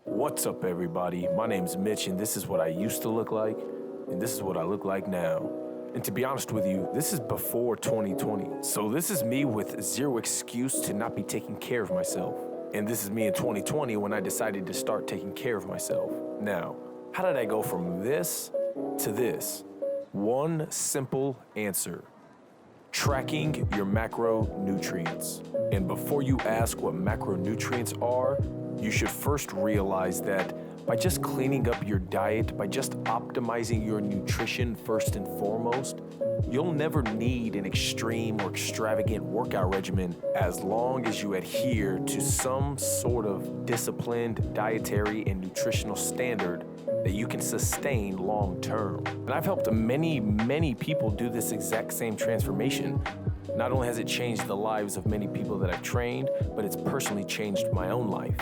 What's up, everybody? My name's Mitch, and this is what I used to look like, and this is what I look like now. And to be honest with you, this is before 2020. So this is me with zero excuse to not be taking care of myself. And this is me in 2020 when I decided to start taking care of myself. Now, how did I go from this to this? One simple answer: tracking your macronutrients. And before you ask what macronutrients are, you should first realize that by just cleaning up your diet, by just optimizing your nutrition first and foremost, you'll never need an extreme or extravagant workout regimen as long as you adhere to some sort of disciplined dietary and nutritional standard that you can sustain long term. And I've helped many people do this exact same transformation. Not only has it changed the lives of many people that I've trained, but it's personally changed my own life.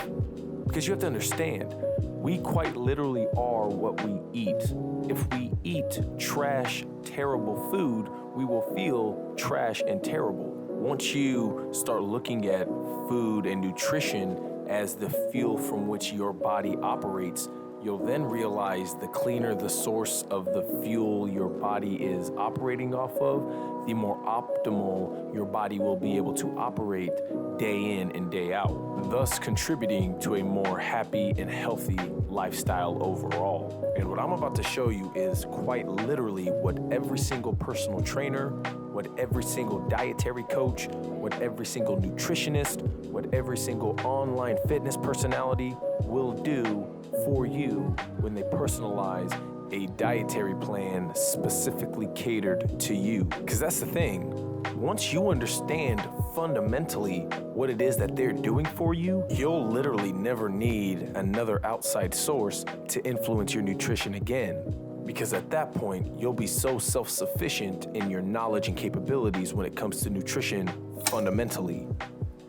Because you have to understand, we quite literally are what we eat. If we eat trash, terrible food, we will feel trash and terrible. Once you start looking at food and nutrition as the fuel from which your body operates, you'll then realize the cleaner the source of the fuel your body is operating off of, the more optimal your body will be able to operate day in and day out, thus contributing to a more happy and healthy lifestyle overall. And what I'm about to show you is quite literally what every single personal trainer, what every single dietary coach, what every single nutritionist, what every single online fitness personality will do for you when they personalize a dietary plan specifically catered to you. Because that's the thing. Once you understand fundamentally what it is that they're doing for you, you'll literally never need another outside source to influence your nutrition again. Because at that point, you'll be so self-sufficient in your knowledge and capabilities when it comes to nutrition fundamentally.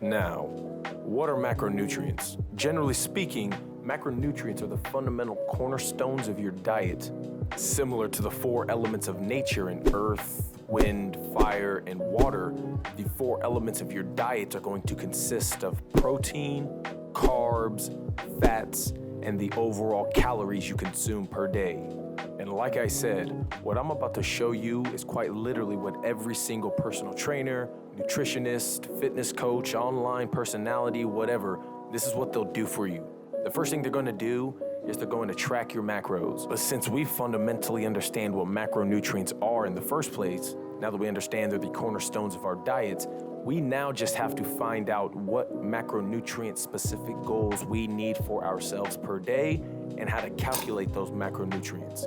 Now, what are macronutrients? Generally speaking, macronutrients are the fundamental cornerstones of your diet. Similar to the four elements of nature in earth, wind, fire, and water, the four elements of your diet are going to consist of protein, carbs, fats, and the overall calories you consume per day. And like I said, what I'm about to show you is quite literally what every single personal trainer, nutritionist, fitness coach, online personality, whatever, this is what they'll do for you. The first thing they're going to do is they're going to track your macros. But since we fundamentally understand what macronutrients are in the first place, now that we understand they're the cornerstones of our diets, we now just have to find out what macronutrient specific goals we need for ourselves per day and how to calculate those macronutrients.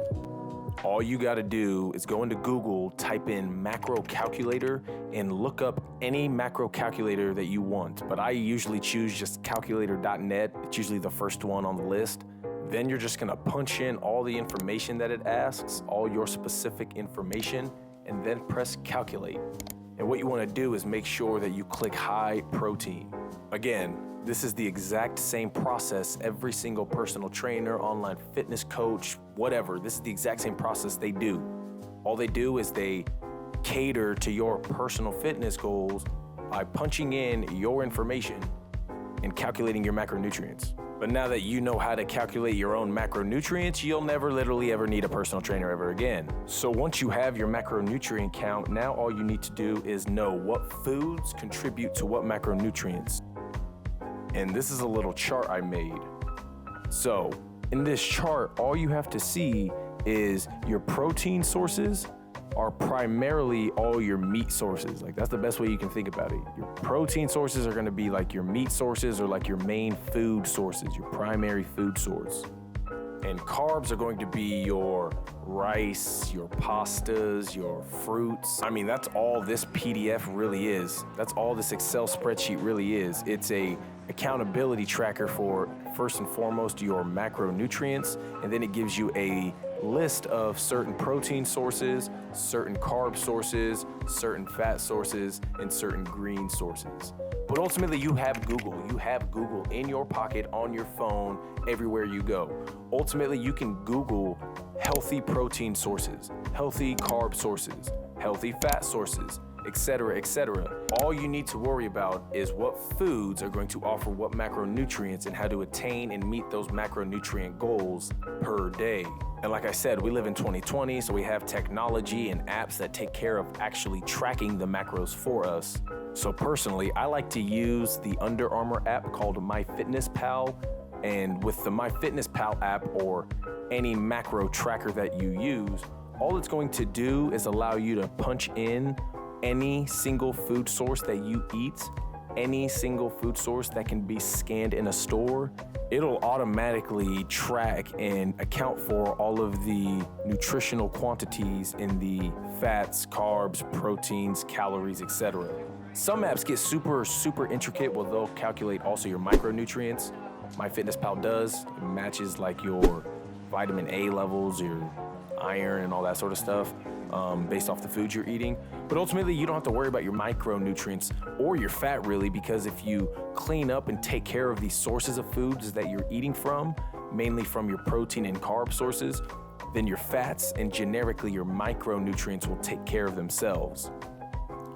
All you got to do is go into Google, type in macro calculator, and look up any macro calculator that you want. But I usually choose just calculator.net. It's usually the first one on the list. Then you're just going to punch in all the information that it asks, all your specific information, and then press calculate. And what you want to do is make sure that you click high protein. Again, this is the exact same process every single personal trainer, online fitness coach, whatever. This is the exact same process they do. All they do is they cater to your personal fitness goals by punching in your information and calculating your macronutrients. But now that you know how to calculate your own macronutrients, you'll never literally ever need a personal trainer ever again. So once you have your macronutrient count, now all you need to do is know what foods contribute to what macronutrients. And this is a little chart I made. So in this chart, all you have to see is your protein sources are primarily all your meat sources. Like, that's the best way you can think about it. Your protein sources are gonna be like your meat sources or like your main food sources, your primary food source. And carbs are going to be your rice, your pastas, your fruits. I mean, that's all this PDF really is. That's all this Excel spreadsheet really is. It's a accountability tracker for, first and foremost, your macronutrients, and then it gives you a list of certain protein sources, certain carb sources, certain fat sources, and certain green sources. But ultimately, you have Google. You have Google in your pocket, on your phone, everywhere you go. Ultimately, you can Google healthy protein sources, healthy carb sources, healthy fat sources, etc., etc. All you need to worry about is what foods are going to offer what macronutrients and how to attain and meet those macronutrient goals per day. And like I said, we live in 2020, so we have technology and apps that take care of actually tracking the macros for us. So personally, I like to use the Under Armour app called MyFitnessPal. And with the MyFitnessPal app or any macro tracker that you use, all it's going to do is allow you to punch in any single food source that you eat, any single food source that can be scanned in a store. It'll automatically track and account for all of the nutritional quantities in the fats, carbs, proteins, calories, etc. Some apps get super intricate where they'll calculate also your micronutrients. MyFitnessPal does. It matches like your vitamin A levels, your iron and all that sort of stuff based off the foods you're eating. But ultimately, you don't have to worry about your micronutrients or your fat really, because if you clean up and take care of these sources of foods that you're eating from, mainly from your protein and carb sources, then your fats and generically your micronutrients will take care of themselves.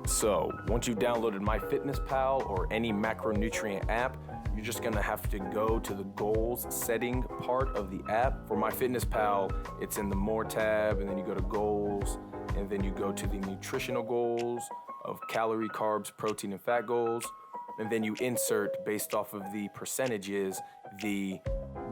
So once you've downloaded MyFitnessPal or any macronutrient app, you're just gonna have to go to the goals setting part of the app. For MyFitnessPal, it's in the More tab, and then you go to goals, and then you go to the nutritional goals of calorie, carbs, protein, and fat goals. And then you insert, based off of the percentages, the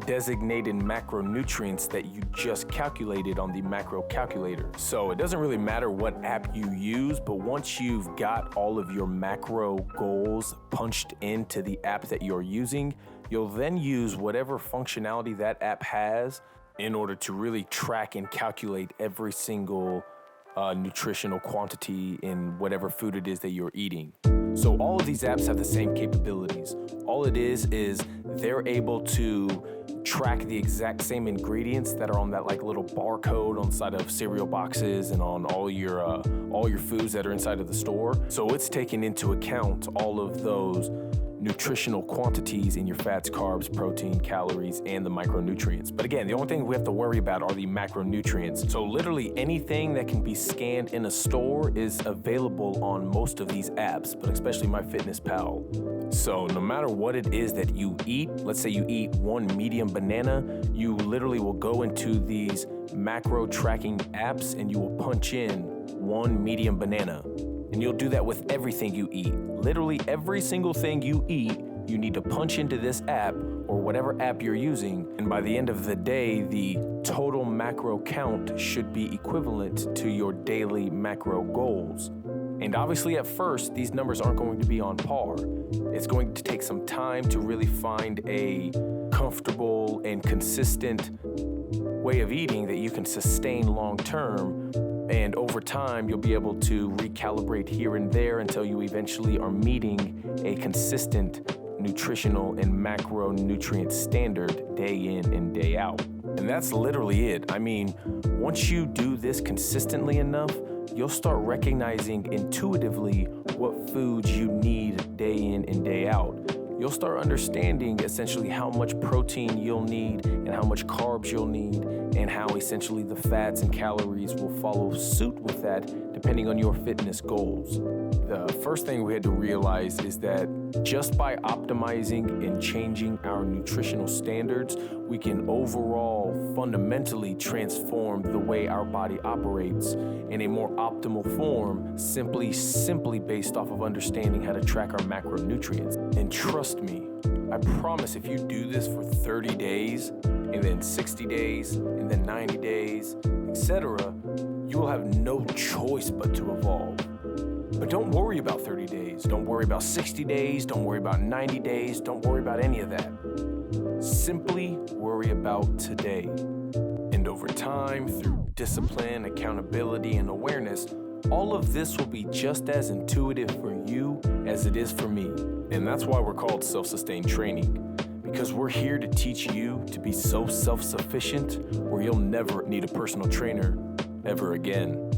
designated macronutrients that you just calculated on the macro calculator. So it doesn't really matter what app you use, but once you've got all of your macro goals punched into the app that you're using, you'll then use whatever functionality that app has in order to really track and calculate every single nutritional quantity in whatever food it is that you're eating. So all of these apps have the same capabilities. All it is they're able to track the exact same ingredients that are on that like little barcode on the side of cereal boxes and on all your foods that are inside of the store. So it's taking into account all of those nutritional quantities in your fats, carbs, protein, calories, and the micronutrients. But again, the only thing we have to worry about are the macronutrients. So literally anything that can be scanned in a store is available on most of these apps, but especially MyFitnessPal. So no matter what it is that you eat, let's say you eat one medium banana, you literally will go into these macro tracking apps and you will punch in one medium banana. And you'll do that with everything you eat. Literally every single thing you eat, you need to punch into this app or whatever app you're using. And by the end of the day, the total macro count should be equivalent to your daily macro goals. And obviously at first, these numbers aren't going to be on par. It's going to take some time to really find a comfortable and consistent way of eating that you can sustain long term. And over time, you'll be able to recalibrate here and there until you eventually are meeting a consistent nutritional and macronutrient standard day in and day out. And that's literally it. I mean, once you do this consistently enough, you'll start recognizing intuitively what foods you need day in and day out. You'll start understanding essentially how much protein you'll need and how much carbs you'll need and how essentially the fats and calories will follow suit with that depending on your fitness goals. The first thing we had to realize is that just by optimizing and changing our nutritional standards, we can overall fundamentally transform the way our body operates in a more optimal form, simply based off of understanding how to track our macronutrients. And trust me, I promise if you do this for 30 days, and then 60 days, and then 90 days, etc., you will have no choice but to evolve. But don't worry about 30 days. Don't worry about 60 days. Don't worry about 90 days. Don't worry about any of that. Simply worry about today. And over time, through discipline, accountability, and awareness, all of this will be just as intuitive for you as it is for me. And that's why we're called self-sustained training. Because we're here to teach you to be so self-sufficient where you'll never need a personal trainer ever again.